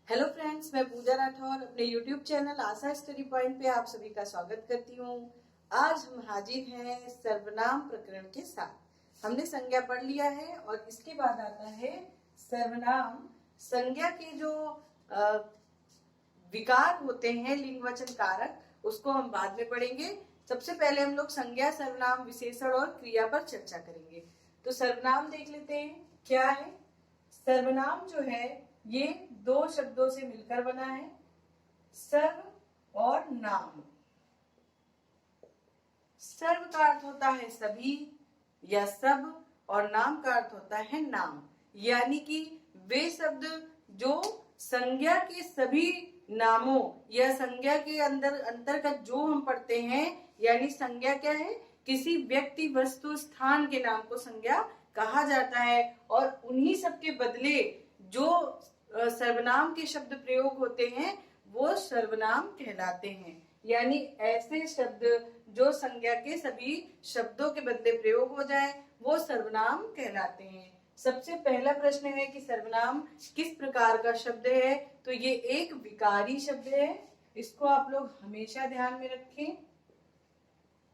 Hello friends, मैं पूजा राठौर अपने YouTube channel आशा study point पे आप सभी का स्वागत करती हूँ। आज हम हाजिर हैं सर्वनाम प्रकरण के साथ। हमने संज्ञा पढ़ लिया है और इसके बाद आता है सर्वनाम। संज्ञा के जो विकार होते हैं लिंगवचन कारक, उसको हम बाद में पढ़ेंगे। सबसे पहले हम लोग संज्ञा, सर्वनाम, विशेषण और क्रिया पर चर्चा करेंगे। तो सर्वनाम देख लेते हैं क्या है। सर्वनाम जो है ये दो शब्दों से मिलकर बना है, सर्व और नाम। सर्व का अर्थ होता है सभी या सब और नाम का अर्थ होता है नाम, यानी कि वे शब्द जो संज्ञा के सभी नामों या संज्ञा के अंतर्गत जो हम पढ़ते हैं, यानी संज्ञा क्या है, किसी व्यक्ति, वस्तु, स्थान के नाम को संज्ञा कहा जाता है। और उन्हीं सब के बदले जो सर्वनाम के शब्द प्रयोग होते हैं वो सर्वनाम कहलाते हैं। यानी ऐसे शब्द जो संज्ञा के सभी शब्दों के बदले प्रयोग हो जाए वो सर्वनाम कहलाते हैं। सबसे पहला प्रश्न है कि सर्वनाम किस प्रकार का शब्द है। तो ये एक विकारी शब्द है, इसको आप लोग हमेशा ध्यान में रखें।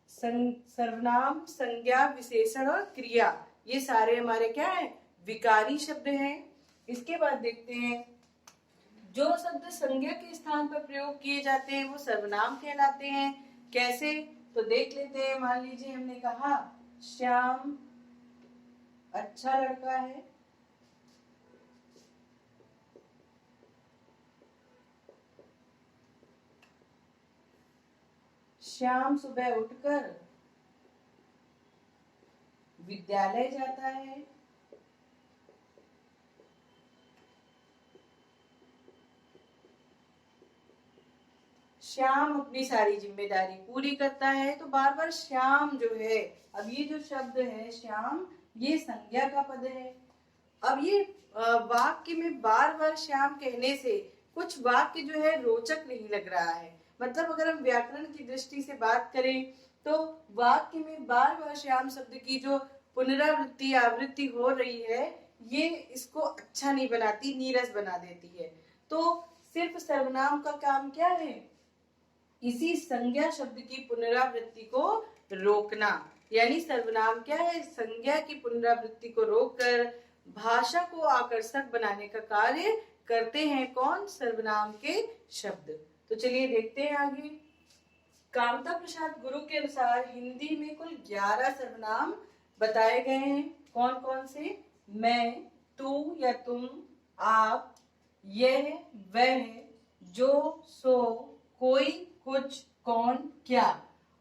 सर्वनाम, संज्ञा, विशेषण और क्रिया, ये सारे हमारे क्या है, विकारी शब्द हैं। इसके बाद देखते हैं जो शब्द संज्ञा के स्थान पर प्रयोग किए जाते हैं वो सर्वनाम कहलाते हैं। कैसे, तो देख लेते हैं। मान लीजिए हमने कहा श्याम अच्छा लड़का है। श्याम सुबह उठकर विद्यालय जाता है। श्याम अपनी सारी जिम्मेदारी पूरी करता है। तो बार बार श्याम जो है, अब ये जो शब्द है श्याम, ये संज्ञा का पद है। अब ये वाक्य में बार बार श्याम कहने से कुछ वाक्य जो है रोचक नहीं लग रहा है। मतलब अगर हम व्याकरण की दृष्टि से बात करें तो वाक्य में बार बार श्याम शब्द की जो पुनरावृत्ति, आवृत्ति हो रही है, ये इसको अच्छा नहीं बनाती, नीरस बना देती है। तो सिर्फ सर्वनाम का काम क्या है, इसी संज्ञा शब्द की पुनरावृत्ति को रोकना। यानी सर्वनाम क्या है, संज्ञा की पुनरावृत्ति को रोककर भाषा को आकर्षक बनाने का कार्य करते हैं। कौन, सर्वनाम के शब्द। तो चलिए देखते हैं आगे। कामता प्रसाद गुरु के अनुसार हिंदी में कुल 11 सर्वनाम बताए गए हैं। कौन कौन से, मैं, तू या तुम, आप, यह, वह, जो, सो, कोई, कुछ, कौन, क्या।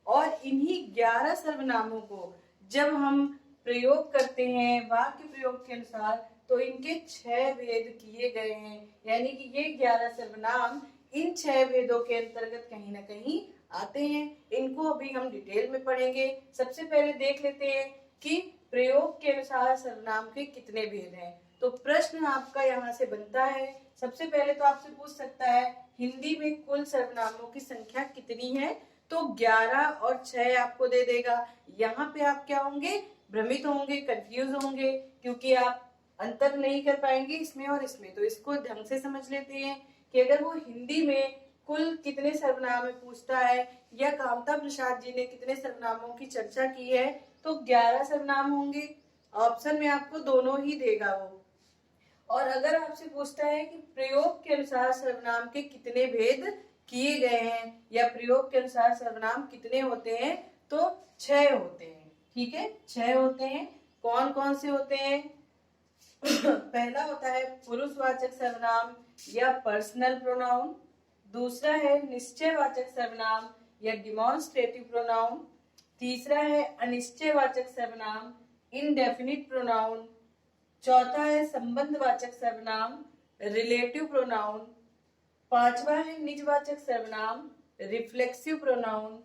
और इन्हीं 11 सर्वनामों को जब हम प्रयोग करते हैं वाक्य प्रयोग के अनुसार तो इनके 6 भेद किए गए हैं। यानी कि ये 11 सर्वनाम इन 6 भेदों के अंतर्गत कहीं ना कहीं आते हैं। इनको अभी हम डिटेल में पढ़ेंगे। सबसे पहले देख लेते हैं कि प्रयोग के अनुसार सर्वनाम के कितने भेद हैं। तो प्रश्न आपका यहाँ से बनता है। सबसे पहले तो आपसे पूछ सकता है हिंदी में कुल सर्वनामों की संख्या कितनी है। तो 11 और 6 आपको दे देगा। यहाँ पे आप क्या होंगे, भ्रमित होंगे, कंफ्यूज होंगे, क्योंकि आप अंतर नहीं कर पाएंगे इसमें और इसमें। तो इसको ढंग से समझ लेते हैं कि अगर वो हिंदी में कुल कितने सर्वनाम पूछता है या कामता प्रसाद जी ने कितने सर्वनामों की चर्चा की है, तो 11 सर्वनाम होंगे। ऑप्शन में आपको दोनों ही देगा वो। और अगर आपसे पूछता है कि प्रयोग के अनुसार सर्वनाम के कितने भेद किए गए हैं या प्रयोग के अनुसार सर्वनाम कितने होते हैं, तो 6 होते हैं। ठीक है, 6 होते हैं। कौन कौन से होते हैं? पहला होता है पुरुषवाचक सर्वनाम या पर्सनल प्रोनाउन। दूसरा है निश्चयवाचक सर्वनाम या डिमॉन्स्ट्रेटिव प्रोनाउन। तीसरा है अनिश्चयवाचक सर्वनाम, इनडेफिनिट प्रोनाउन। चौथा है संबंधवाचक सर्वनाम, रिलेटिव प्रोनाउन। पांचवा है निजवाचक सर्वनाम, रिफ्लेक्सिव प्रोनाउन।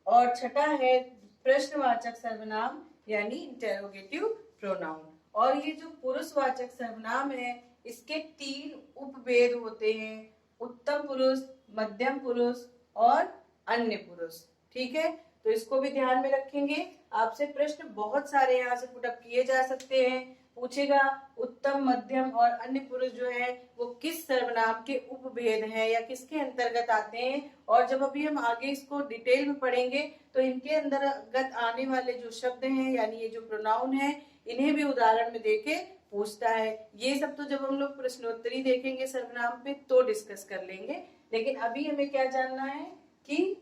और छठा है प्रश्नवाचक सर्वनाम यानी इंटेरोगेटिव प्रोनाउन। और ये जो पुरुषवाचक सर्वनाम है इसके 3 उपभेद होते हैं, उत्तम पुरुष, मध्यम पुरुष और अन्य पुरुष। ठीक है, तो इसको भी ध्यान में रखेंगे। आपसे प्रश्न बहुत सारे यहाँ से पुटअप किए जा सकते हैं, पूछेगा उत्तम, मध्यम और अन्य पुरुष जो है वो किस सर्वनाम के उपभेद हैं या किसके अंतर्गत आते हैं। और जब अभी हम आगे इसको डिटेल में पढ़ेंगे तो इनके अंतर्गत आने वाले जो शब्द हैं यानी ये जो प्रोनाउन है इन्हें भी उदाहरण में देके पूछता है। ये सब तो जब हम लोग प्रश्नोत्तरी देखेंगे सर्वनाम पे तो डिस्कस कर लेंगे, लेकिन अभी हमें क्या जानना है कि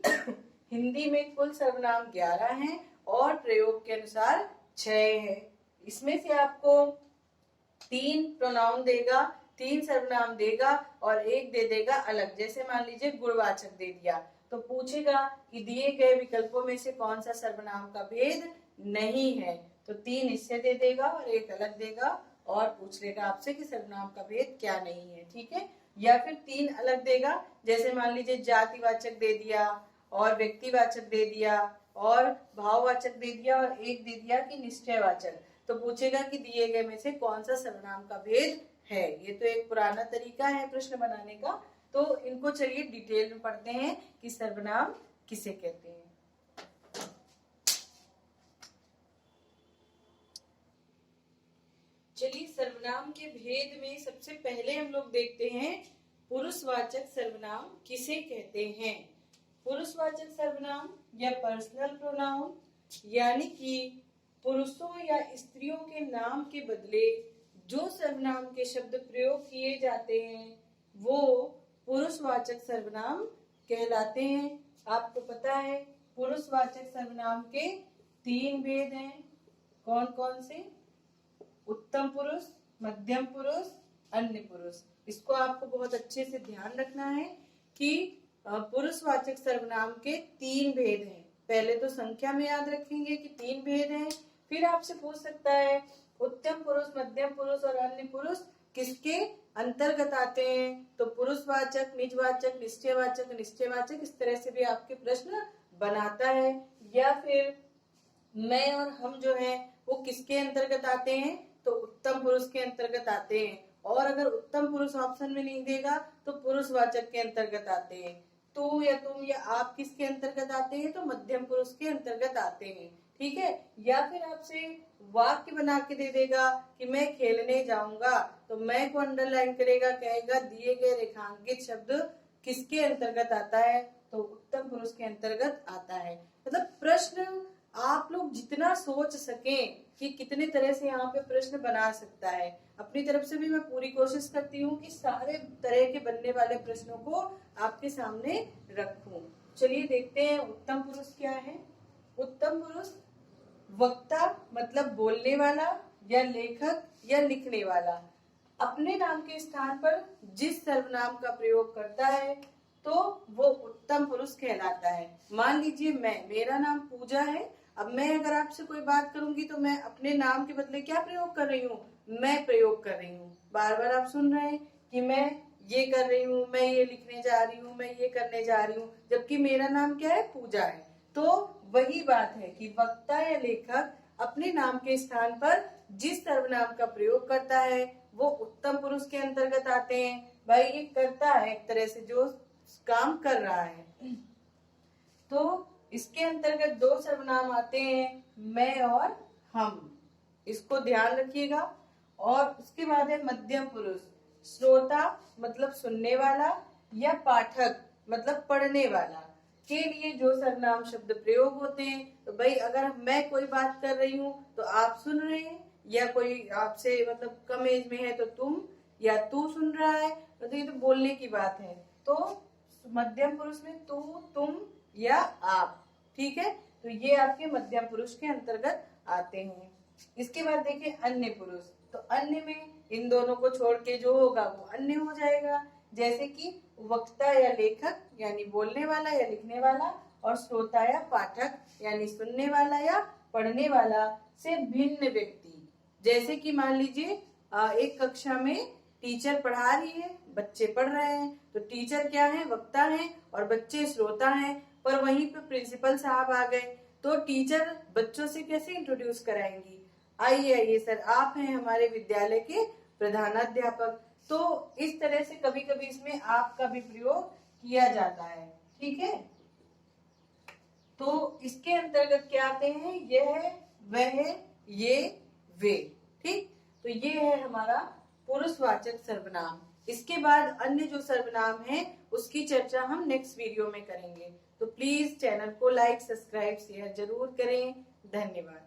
हिंदी में कुल सर्वनाम 11 हैं और प्रयोग के अनुसार 6 है। इसमें से आपको 3 प्रोनाउन देगा, 3 सर्वनाम देगा और एक दे देगा अलग। जैसे मान लीजिए गुणवाचक दे दिया तो पूछेगा कि दिए गए विकल्पों में से कौन सा सर्वनाम का भेद नहीं है, तो 3 इससे दे देगा और एक अलग देगा और पूछ लेगा आपसे कि सर्वनाम का भेद क्या नहीं है, ठीक है। या फिर 3 अलग देगा, जैसे मान लीजिए जातिवाचक दे दिया और व्यक्तिवाचक दे दिया और भाववाचक दे दिया और एक दे दिया कि निश्चयवाचक, तो पूछेगा कि दिए गए में से कौन सा सर्वनाम का भेद है। ये तो एक पुराना तरीका है प्रश्न बनाने का, तो इनको चलिए डिटेल में पढ़ते हैं कि सर्वनाम किसे कहते हैं। चलिए सर्वनाम के भेद में सबसे पहले हम लोग देखते हैं पुरुषवाचक सर्वनाम किसे कहते हैं। पुरुषवाचक सर्वनाम या पर्सनल प्रोनाउन यानी कि पुरुषों या स्त्रियों के नाम के बदले जो सर्वनाम के शब्द प्रयोग किए जाते हैं वो पुरुषवाचक सर्वनाम कहलाते हैं। आपको पता है पुरुषवाचक सर्वनाम के 3 भेद हैं, कौन कौन से? उत्तम पुरुष, मध्यम पुरुष, अन्य पुरुष। इसको आपको बहुत अच्छे से ध्यान रखना है कि पुरुषवाचक सर्वनाम के 3 भेद हैं। पहले तो संख्या में याद रखेंगे कि 3 भेद हैं, फिर आपसे पूछ सकता है उत्तम पुरुष, मध्यम पुरुष और अन्य पुरुष किसके अंतर्गत आते हैं, तो पुरुषवाचक, निजवाचक, निश्चयवाचक, निश्चयवाचक, इस तरह से भी आपके प्रश्न बनाता है। या फिर मैं और हम जो है वो किसके अंतर्गत आते हैं, तो उत्तम पुरुष के अंतर्गत आते हैं। और अगर उत्तम पुरुष ऑप्शन में नहीं देगा तो पुरुषवाचक के अंतर्गत आते हैं। तू या तुम या आप किसके अंतर्गत आते हैं, तो मध्यम पुरुष के अंतर्गत आते हैं, ठीक है। या फिर आपसे वाक्य बना के दे देगा कि मैं खेलने जाऊंगा, तो मैं को अंडरलाइन करेगा, कहेगा दिए गए रेखांकित शब्द किसके अंतर्गत आता है, तो उत्तम पुरुष के अंतर्गत आता है। मतलब प्रश्न आप लोग जितना सोच सकें कि कितने तरह से यहाँ पे प्रश्न बना सकता है, अपनी तरफ से भी मैं पूरी कोशिश करती हूँ कि सारे तरह के बनने वाले प्रश्नों को आपके सामने रखूं। चलिए देखते हैं उत्तम पुरुष क्या है। उत्तम पुरुष वक्ता मतलब बोलने वाला या लेखक या लिखने वाला अपने नाम के स्थान पर जिस सर्वनाम का प्रयोग करता है तो वो उत्तम पुरुष कहलाता है। मान लीजिए मेरा नाम पूजा है, अब मैं अगर आपसे कोई बात करूंगी तो मैं अपने नाम के बदले क्या प्रयोग कर रही हूँ, मैं प्रयोग कर रही हूँ। बार बार आप सुन रहे हैं कि मैं ये कर रही हूँ, मैं ये लिखने जा रही हूँ, मैं ये करने जा रही हूँ, जबकि मेरा नाम क्या है, पूजा है। तो वही बात है कि वक्ता या लेखक अपने नाम के स्थान पर जिस सर्वनाम का प्रयोग करता है वो उत्तम पुरुष के अंतर्गत आते हैं। भाई ये करता है एक तरह से जो काम कर रहा है। तो इसके अंतर्गत 2 सर्वनाम आते हैं, मैं और हम, इसको ध्यान रखिएगा। और उसके बाद है मध्यम पुरुष, श्रोता मतलब सुनने वाला या पाठक मतलब पढ़ने वाला के लिए जो सर्वनाम शब्द प्रयोग होते हैं। तो भाई अगर मैं कोई बात कर रही हूँ तो आप सुन रहे हैं, या कोई आपसे मतलब कम एज में है तो तुम या तू सुन रहा है, तो ये तो बोलने की बात है। तो मध्यम पुरुष में तू, तुम या आप, ठीक है। तो ये आपके मध्यम पुरुष के अंतर्गत आते हैं। इसके बाद देखिए अन्य पुरुष, तो अन्य में इन दोनों को छोड़ के जो होगा वो अन्य हो जाएगा। जैसे कि वक्ता या लेखक यानी बोलने वाला या लिखने वाला, और श्रोता या पाठक यानी सुनने वाला या पढ़ने वाला से भिन्न व्यक्ति। जैसे कि मान लीजिए एक कक्षा में टीचर पढ़ा रही है, बच्चे पढ़ रहे हैं, तो टीचर क्या है, वक्ता है और बच्चे श्रोता हैं। पर वहीं पे प्रिंसिपल साहब आ गए तो टीचर बच्चों से कैसे इंट्रोड्यूस कराएंगी, आइए आइए सर आप हैं हमारे विद्यालय के प्रधानाध्यापक। तो इस तरह से कभी कभी इसमें आपका भी प्रयोग किया जाता है, ठीक है। तो इसके अंतर्गत क्या आते हैं, यह, वह, ये, वे, ठीक। तो ये है हमारा पुरुषवाचक सर्वनाम। इसके बाद अन्य जो सर्वनाम है उसकी चर्चा हम नेक्स्ट वीडियो में करेंगे। तो प्लीज चैनल को लाइक, सब्सक्राइब, शेयर जरूर करें। धन्यवाद।